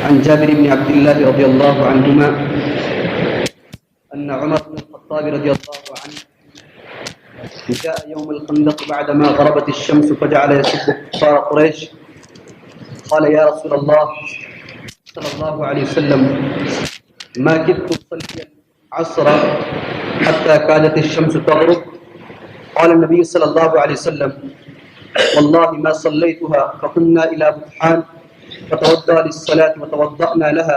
عن جابر بن عبد الله رضي الله عنهما أن عمر بن الخطاب رضي الله عنه جاء يوم الخندق بعدما غربت الشمس فجعل يسب كفار قريش. قال يا رسول الله صلى الله عليه وسلم ما كدت أصلي العصر حتى كادت الشمس تغرب. قال النبي صلى الله عليه وسلم والله ما صليتها فقمنا إلى بطحان فتوضأ للصلاة وتوضأنا لها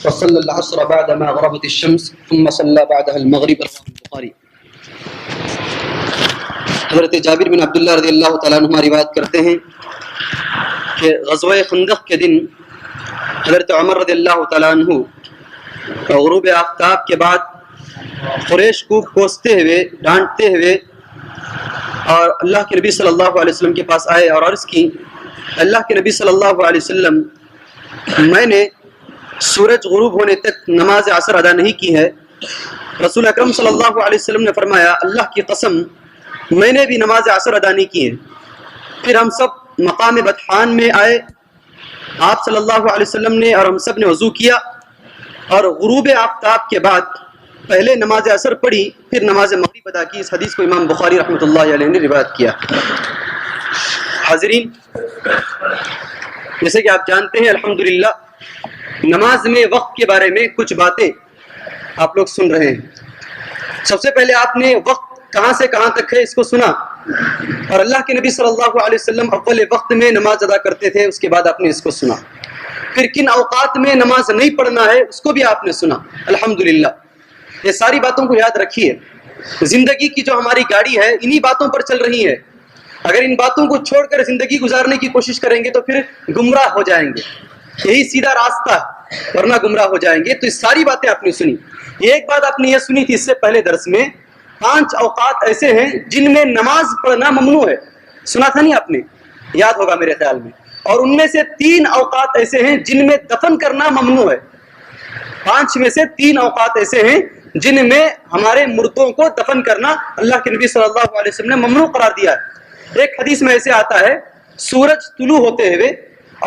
فصلى العصر بعدما غربت الشمس ثم صلى بعدها المغرب. رواه البخاری. حضرت جابر بن عبداللہ رضی اللہ تعالیٰ عنہ روایت کرتے ہیں کہ غزوہ خندق کے دن حضرت عمر رضی اللہ تعالیٰ عنہ غروب آفتاب کے بعد قریش کو کوستے ہوئے ڈانٹتے ہوئے اور اللہ کے نبی صلی اللہ علیہ وسلم کے پاس آئے اور عرض کی اللہ کے نبی صلی اللہ علیہ وسلم میں نے سورج غروب ہونے تک نماز عصر ادا نہیں کی ہے. رسول اکرم صلی اللہ علیہ وسلم نے فرمایا اللہ کی قسم میں نے بھی نماز عصر ادا نہیں کی ہے. پھر ہم سب مقام بطحان میں آئے, آپ صلی اللہ علیہ وسلم نے اور ہم سب نے وضو کیا اور غروب آفتاب کے بعد پہلے نماز عصر پڑھی پھر نماز مغرب ادا کی. اس حدیث کو امام بخاری رحمۃ اللہ علیہ نے روایت کیا. حاضرین, جیسے کہ آپ جانتے ہیں الحمدللہ نماز میں وقت کے بارے میں کچھ باتیں آپ لوگ سن رہے ہیں. سب سے پہلے آپ نے وقت کہاں سے کہاں تک ہے اس کو سنا اور اللہ کے نبی صلی اللہ علیہ وسلم اول وقت میں نماز ادا کرتے تھے, اس کے بعد آپ نے اس کو سنا. پھر کن اوقات میں نماز نہیں پڑھنا ہے اس کو بھی آپ نے سنا. الحمدللہ یہ ساری باتوں کو یاد رکھیے. زندگی کی جو ہماری گاڑی ہے انہی باتوں پر چل رہی ہے. اگر ان باتوں کو چھوڑ کر زندگی گزارنے کی کوشش کریں گے تو پھر گمراہ ہو جائیں گے. یہی سیدھا راستہ ہے, ورنہ گمراہ ہو جائیں گے. تو یہ ساری باتیں آپ نے سنی. ایک بات آپ نے یہ سنی تھی اس سے پہلے درس میں, 5 اوقات ایسے ہیں جن میں نماز پڑھنا ممنوع ہے. سنا تھا نہیں آپ نے؟ یاد ہوگا میرے خیال میں. اور ان میں سے 3 اوقات ایسے ہیں جن میں دفن کرنا ممنوع ہے. 5 میں سے 3 اوقات ایسے ہیں جن میں ہمارے مردوں کو دفن کرنا اللہ کے نبی صلی اللہ علیہ وسلم نے ممنوع قرار دیا ہے. ایک حدیث میں ایسے آتا ہے سورج طلوع ہوتے ہوئے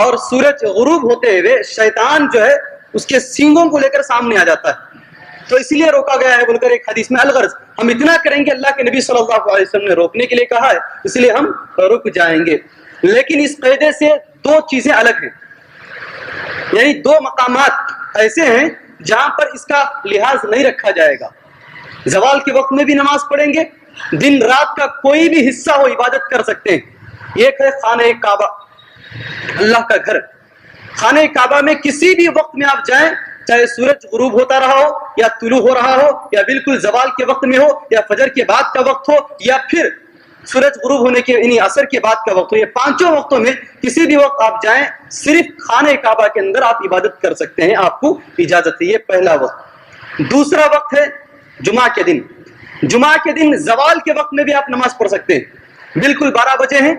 اور سورج غروب ہوتے ہوئے شیطان جو ہے اس کے سینگوں کو لے کر سامنے آ جاتا ہے, تو اس لیے روکا گیا ہے بول کر ایک حدیث میں. الغرض ہم اتنا کریں گے, اللہ کے نبی صلی اللہ علیہ وسلم نے روکنے کے لیے کہا ہے اس لیے ہم رک جائیں گے. لیکن اس قاعدے سے 2 چیزیں الگ ہیں, یعنی 2 مقامات ایسے ہیں جہاں پر اس کا لحاظ نہیں رکھا جائے گا. زوال کے وقت میں بھی نماز پڑھیں گے, دن رات کا کوئی بھی حصہ ہو عبادت کر سکتے ہیں. ایک ہے خانہ کعبہ, اللہ کا گھر. خانہ کعبہ میں کسی بھی وقت میں آپ جائیں, چاہے سورج غروب ہوتا رہا ہو یا طلوع ہو رہا ہو یا بالکل زوال کے وقت میں ہو یا فجر کے بعد کا وقت ہو یا پھر سورج غروب ہونے کے یعنی عصر کے بعد کا وقت ہو, یہ 5 وقتوں میں کسی بھی وقت آپ جائیں صرف خانہ کعبہ کے اندر آپ عبادت کر سکتے ہیں, آپ کو اجازت ہے. یہ پہلا وقت. دوسرا وقت ہے جمعہ کے دن. جمعہ کے دن زوال کے وقت میں بھی آپ نماز پڑھ سکتے ہیں. بالکل 12 بجے ہیں,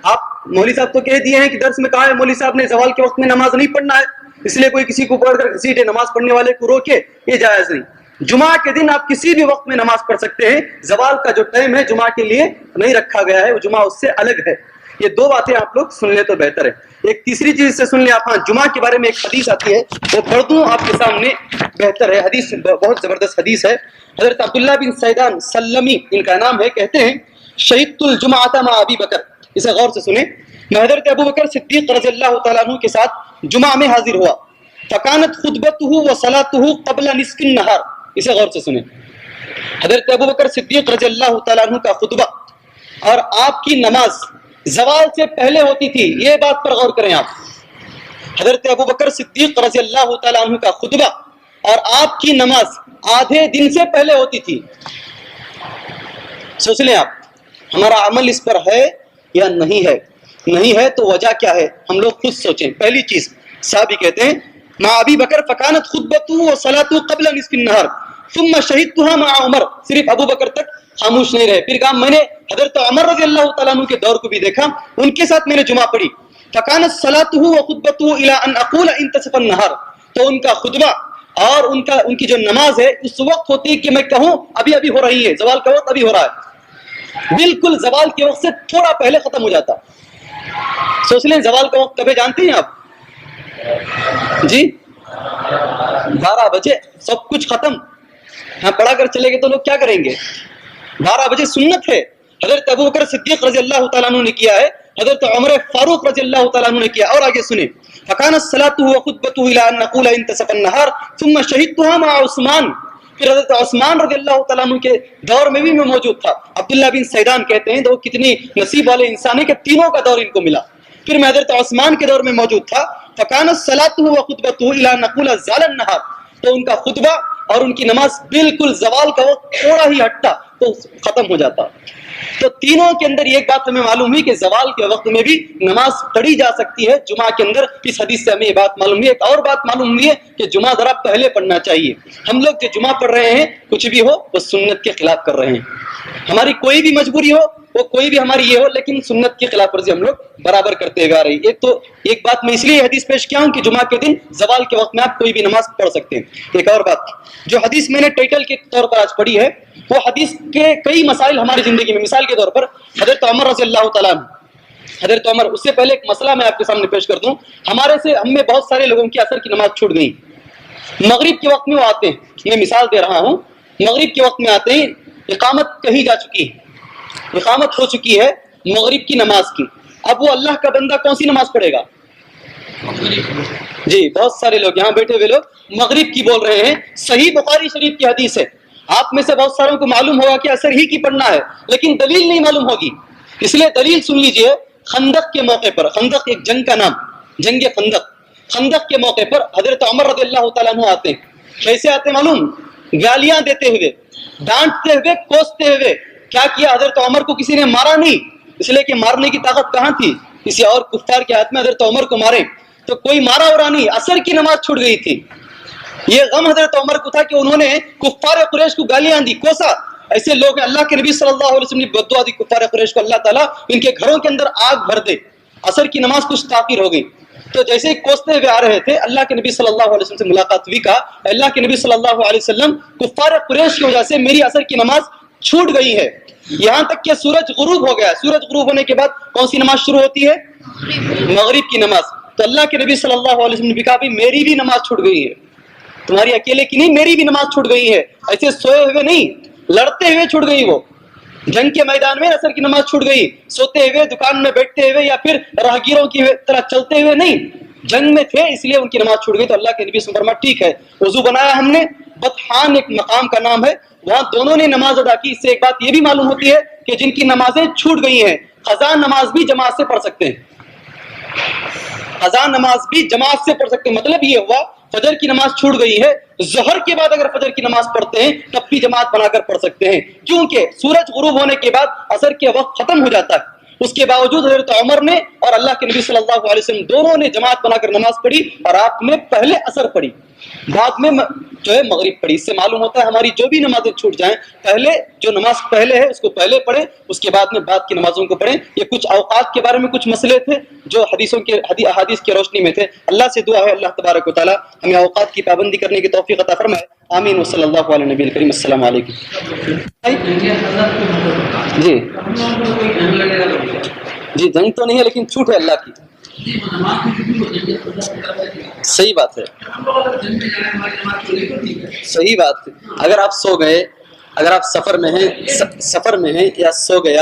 آپ مولوی صاحب تو کہہ دیے ہیں کہ درس میں کہا ہے مولوی صاحب نے زوال کے وقت میں نماز نہیں پڑھنا ہے, اس لیے کوئی کسی کو پڑھ کر گھسیٹے نماز پڑھنے والے کو روکے, یہ جائز نہیں. جمعہ کے دن آپ کسی بھی وقت میں نماز پڑھ سکتے ہیں. زوال کا جو ٹائم ہے جمعہ کے لیے نہیں رکھا گیا ہے, وہ جمعہ اس سے الگ ہے. یہ 2 باتیں آپ لوگ سن لیں تو بہتر ہے. ایک تیسری چیز سے سن لیں آپ. ہاں, جمعہ کے بارے میں ایک حدیث آتی ہے, وہ پڑھ دوں آپ کے سامنے, بہتر ہے. حدیث بہت زبردست حدیث ہے. حضرت عبداللہ بن سیدان سلمی ان کا نام ہے, کہتے ہیں شہیدت الجمعۃ مع ابی بکر. اسے غور سے سنیں. میں حضرت ابو بکر صدیق رضی اللہ تعالیٰ عنہ کے ساتھ جمعہ میں حاضر ہوا. فکانت خطبته وصلاته قبل نصف النہار. اسے غور سے سنیں. حضرت ابو بکر صدیق رضی اللہ تعالیٰ عنہ کا خطبہ اور آپ کی نماز زوال سے پہلے ہوتی تھی. یہ بات پر غور کریں آپ. حضرت ابو بکر صدیق رضی اللہ تعالیٰ عنہ کا خطبہ اور آپ کی نماز آدھے دن سے پہلے ہوتی تھی. سوچ لیں آپ, ہمارا عمل اس پر ہے یا نہیں ہے؟ نہیں ہے تو وجہ کیا ہے ہم لوگ خود سوچیں. پہلی چیز, صحابی کہتے ہیں مع ابی بکر فکانت خطبته وصلاته قبل نصف النہار ثم شہدتها مع عمر. صرف ابو بکر تک خاموش نہیں رہے, پھر کہا میں نے حضرت عمر رضی اللہ تعالیٰ عنہ کے دور کو بھی دیکھا, ان کے ساتھ میں نے جمعہ پڑھی. فکانت صلاته وخطبته الى ان اقول انتصف النہار. تو ان کا خطبہ اور ان کی جو نماز ہے اس وقت ہوتی ہے کہ میں کہوں ابھی ابھی ہو رہی ہے, زوال کا وقت ابھی ہو رہا ہے. بالکل زوال کے وقت سے تھوڑا پہلے ختم ہو جاتا. سوچ لیں زوال کا وقت کبھی جانتے ہیں آپ؟ جی 12 بجے سب کچھ ختم. ہاں پڑھا کر چلے گئے تو لوگ کیا کریں گے؟ 12 بجے سنت ہے. حضرت ابوبکر صدیق رضی اللہ تعالیٰ عنہ نے کیا ہے, حضرت عمر فاروق رضی اللہ تعالیٰ عنہ نے کیا. اور آگے سنیں, فَكَانَتْ صَلَاتُهُ وَخُطْبَتُهُ إِلَىٰ أَن نَّقُولَ انتَصَفَ النَّهَارُ ثُمَّ شَهِدتُّهَا مَعَ عثمان. پھر حضرت عثمان رضی اللہ تعالیٰ عنہ کے دور میں بھی میں موجود تھا. عبداللہ بن سیدان کہتے ہیں تو کتنی نصیب والے انسان ہیں کہ تینوں کا دور ان کو ملا. پھر میں حضرت عثمان کے دور میں موجود تھا. فَكَانَتْ صَلَاتُهُ وَخُطْبَتُهُ إِلَىٰ أَن نَّقُولَ زَالَ النَّهَارُ. تو ان کا خطبہ اور ان کی نماز بالکل زوال کا وقت تھوڑا ہی ہٹتا تو ختم ہو جاتا. تو تینوں کے اندر ایک بات ہمیں معلوم ہوئی کہ زوال کے وقت میں بھی نماز پڑھی جا سکتی ہے جمعہ کے اندر. اس حدیث سے ہمیں یہ بات معلوم ہوئی. ایک اور بات معلوم ہوئی ہے کہ جمعہ ذرا پہلے پڑھنا چاہیے. ہم لوگ جو جمعہ پڑھ رہے ہیں کچھ بھی ہو وہ سنت کے خلاف کر رہے ہیں. ہماری کوئی بھی مجبوری ہو, وہ کوئی بھی ہماری یہ ہو, لیکن سنت کی خلاف ورزی ہم لوگ برابر کرتے ہوئے آ رہی ہے. ایک بات میں اس لیے حدیث پیش کیا ہوں کہ جمعہ کے دن زوال کے وقت میں آپ کوئی بھی نماز پڑھ سکتے ہیں. ایک اور بات, جو حدیث میں نے ٹائٹل کے طور پر آج پڑھی ہے وہ حدیث کے کئی مسائل ہماری زندگی میں. مثال کے طور پر حضرت عمر رضی اللہ تعالیٰ عنہ, حضرت عمر, اس سے پہلے ایک مسئلہ میں آپ کے سامنے پیش کر دوں. ہم میں بہت سارے لوگوں کی عصر کی نماز چھوٹ گئی. مغرب کے وقت میں وہ آتے ہیں, میں مثال دے رہا ہوں, مغرب کے وقت میں آتے ہیں, اقامت کہی جا چکی ہے, اقامت ہو چکی ہے مغرب کی نماز کی. اب وہ اللہ کا بندہ کون سی نماز پڑھے گا؟ جی بہت سارے لوگ یہاں بیٹھے ہوئے لوگ مغرب کی بول رہے ہیں. صحیح بخاری شریف کی حدیث ہے. آپ میں سے بہت ساروں کو معلوم ہوگا کہ عصر ہی کی پڑھنا ہے, لیکن دلیل نہیں معلوم ہوگی. اس لیے دلیل سن لیجئے. خندق کے موقع پر, خندق ایک جنگ کا نام, جنگ خندق, خندق کے موقع پر حضرت عمر رضی اللہ تعالیٰ عنہ آتے ہیں. کیسے آتے ہیں معلوم؟ گالیاں دیتے ہوئے, ڈانٹتے ہوئے, کوستے ہوئے. کیا کیا حضرت عمر کو کسی نے مارا نہیں, اس لیے کہ مارنے کی طاقت کہاں تھی, کسی اور کفار کے ہاتھ میں حضرت عمر کو مارے تو کوئی مارا اورا نہیں. عصر کی نماز چھوٹ گئی تھی. یہ غم حضرت عمر کو تھا کہ انہوں نے کفار قریش کو گالیاں دی, کوسا. ایسے لوگ ہیں, اللہ کے نبی صلی اللہ علیہ وسلم نے بد دعا دی کفار قریش کو, اللہ تعالیٰ ان کے گھروں کے اندر آگ بھر دے. عصر کی نماز کچھ تاخیر ہو گئی. تو جیسے ہی کوستے ہوئے آ رہے تھے, اللہ کے نبی صلی اللہ علیہ وسلم سے ملاقات ہوئی. کہا اللہ کے نبی صلی اللہ علیہ وسلم, کفار قریش کی وجہ سے میری عصر کی نماز چھوٹ گئی ہے, یہاں تک کہ سورج غروب ہو گیا. سورج غروب ہونے کے بعد کون سی نماز شروع ہوتی ہے؟ مغرب کی نماز. تو اللہ کے نبی صلی اللہ علیہ وسلم نے کہا میری بھی نماز چھوٹ گئی ہے, تمہاری اکیلے کی نہیں, میری بھی نماز چھوٹ گئی ہے. ایسے سوئے ہوئے نہیں, لڑتے ہوئے چھوٹ گئی. وہ جنگ کے میدان میں عصر کی نماز چھوٹ گئی. سوتے ہوئے, دکان میں بیٹھتے ہوئے, یا پھر راہگیروں کی طرح چلتے ہوئے نہیں, جنگ میں تھے اس لیے ان کی نماز چھوٹ گئی. تو اللہ کے نبی صلی اللہ علیہ وسلم فرمایا ٹھیک ہے, وضو بنایا ہم نے. بطحان ایک مقام کا نام ہے, وہاں دونوں نے نماز ادا کی. اس سے ایک بات یہ بھی معلوم ہوتی ہے کہ جن کی نمازیں چھوٹ گئی ہیں, قضا نماز بھی جماعت سے پڑھ سکتے ہیں. قضا نماز بھی جماعت سے پڑھ سکتے ہیں. مطلب یہ ہوا فجر کی نماز چھوٹ گئی ہے, ظہر کے بعد اگر فجر کی نماز پڑھتے ہیں تب بھی جماعت بنا کر پڑھ سکتے ہیں, کیونکہ سورج غروب ہونے کے بعد عصر کے وقت ختم ہو جاتا ہے. اس کے باوجود حضرت عمر نے اور اللہ کے نبی صلی اللہ علیہ وسلم دونوں نے جماعت بنا کر نماز پڑھی, اور آپ نے پہلے عصر پڑھی, بعد میں جو ہے مغرب پڑھی. اس سے معلوم ہوتا ہے ہماری جو بھی نمازیں چھوٹ جائیں, پہلے جو نماز پہلے ہے اس کو پہلے پڑھیں, اس کے بعد میں بعد کی نمازوں کو پڑھیں. یہ کچھ اوقات کے بارے میں کچھ مسئلے تھے جو حدیث کی روشنی میں تھے. اللہ سے دعا ہے اللہ تبارک و تعالی ہمیں اوقات کی پابندی کرنے کی توفیق عطا فرمائے. آمین و صلی اللہ علیہ نبی الکریم. السلام علیکم. جی جنگ تو نہیں ہے لیکن چھوٹ ہے اللہ کی. صحیح بات ہے, صحیح بات ہے. اگر آپ سو گئے, اگر آپ سفر میں ہیں یا سو گئے,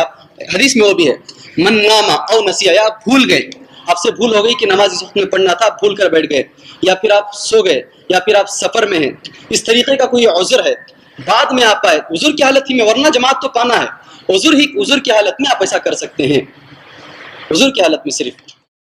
حدیث میں وہ بھی ہے من نام او نسیا, یا آپ بھول گئے, آپ سے بھول ہو گئی کہ نماز اس وقت میں پڑھنا تھا, بھول کر بیٹھ گئے, یا پھر آپ سو گئے, یا پھر آپ سفر میں ہیں, اس طریقے کا کوئی عذر ہے, بعد میں آپ آئے, عذر کی حالت ہی میں, ورنہ جماعت تو پانا ہے, عذر کی حالت میں آپ ایسا کر سکتے ہیں, عذر کی حالت میں صرف.